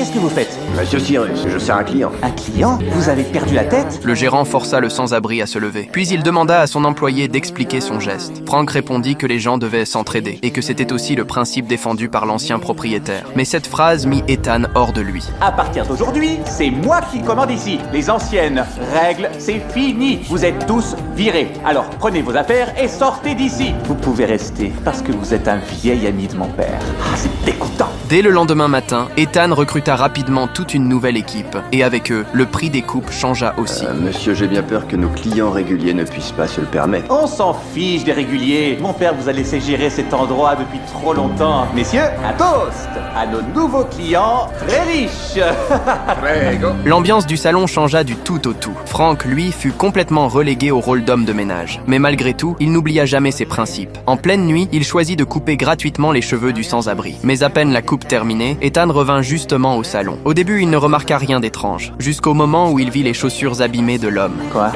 qu'est-ce que vous faites? Monsieur Cyrus, je sers un client. Un client? Vous avez perdu la tête? Le gérant força le sans-abri à se lever. Puis il demanda à son employé d'expliquer son geste. Frank répondit que les gens devaient s'entraider et que c'était aussi le principe défendu par l'ancien propriétaire. Mais cette phrase mit Ethan hors de lui. À partir d'aujourd'hui, c'est moi qui commande ici. Les anciennes règles, c'est fini. Vous êtes tous virés. Alors prenez vos affaires et sortez d'ici. Vous pouvez rester parce que vous êtes un vieil ami de mon père. Ah, c'est dégoûtant. Dès le lendemain matin, Ethan recruta rapidement toute une nouvelle équipe. Et avec eux, le prix des coupes changea aussi. Monsieur, j'ai bien peur que nos clients réguliers ne puissent pas se le permettre. On s'en fiche des réguliers. Mon père vous a laissé gérer cet endroit depuis trop longtemps. Messieurs, un toast à nos nouveaux clients très riches. L'ambiance du salon changea du tout au tout. Frank, lui, fut complètement relégué au rôle d'homme de ménage. Mais malgré tout, il n'oublia jamais ses principes. En pleine nuit, il choisit de couper gratuitement les cheveux du sans-abri. Mais à peine la coupe terminée, Ethan revint justement au salon. Au début, il ne remarqua rien d'étrange, jusqu'au moment où il vit les chaussures abîmées de l'homme. Quoi?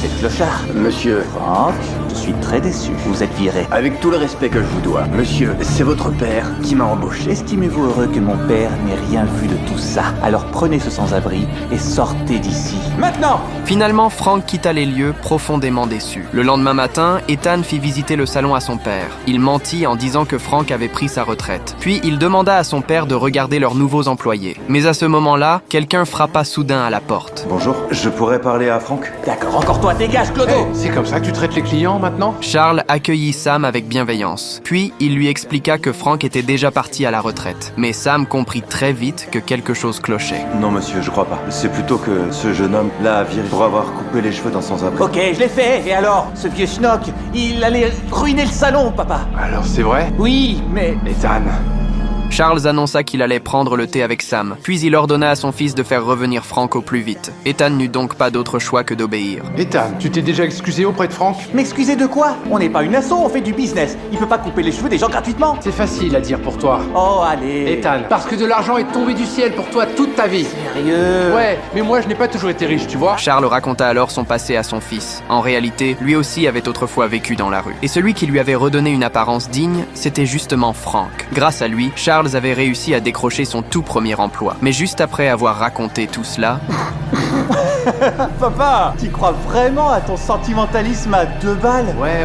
C'est le clochard. Monsieur, Franck, je suis très déçu. Vous êtes viré. avec tout le respect que je vous dois, monsieur, c'est votre père qui m'a embauché. Estimez-vous heureux que mon père n'ait rien vu de tout ça. Alors prenez ce sans-abri et sortez d'ici. Maintenant! Finalement, Frank quitta les lieux profondément déçu. Le lendemain matin, Ethan fit visiter le salon à son père. Il mentit en disant que Frank avait pris sa retraite. Puis il demanda à son père de regarder leurs nouveaux employés. Mais à ce moment-là, quelqu'un frappa soudain à la porte. Bonjour, je pourrais parler à Franck? D'accord, encore toi, dégage, Clodo! C'est comme ça que tu traites les clients maintenant? Charles accueillit Sam avec bienveillance. Puis, il lui expliqua que Frank était déjà parti à la retraite. Mais Sam comprit très vite que quelque chose clochait. Non monsieur, je crois pas. C'est plutôt que ce jeune homme l'a viré pour avoir coupé les cheveux d'un sans-abri. Ok, je l'ai fait. Et alors? Ce vieux schnock, il allait ruiner le salon, papa. Alors c'est vrai? Oui, mais... Ethan, Charles annonça qu'il allait prendre le thé avec Sam, puis il ordonna à son fils de faire revenir Frank au plus vite. Ethan n'eut donc pas d'autre choix que d'obéir. Ethan, tu t'es déjà excusé auprès de Franck? M'excusez de quoi? On n'est pas une asso, on fait du business. Il peut pas couper les cheveux des gens gratuitement. C'est facile à dire pour toi. Oh, allez. Ethan, parce que de l'argent est tombé du ciel pour toi toute ta vie. Sérieux? Ouais, mais moi je n'ai pas toujours été riche, tu vois. Charles raconta alors son passé à son fils. En réalité, lui aussi avait autrefois vécu dans la rue. Et celui qui lui avait redonné une apparence digne, c'était justement Frank. Grâce à lui, Charles avait réussi à décrocher son tout premier emploi. Mais juste après avoir raconté tout cela... Papa, tu crois vraiment à ton sentimentalisme à 2 balles? Ouais,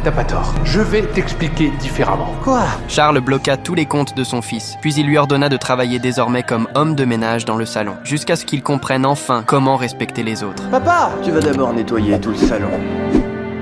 t'as pas tort. Je vais t'expliquer différemment. Quoi? Charles bloqua tous les comptes de son fils, puis il lui ordonna de travailler désormais comme homme de ménage dans le salon, jusqu'à ce qu'il comprenne enfin comment respecter les autres. Papa! Tu vas d'abord nettoyer tout le salon.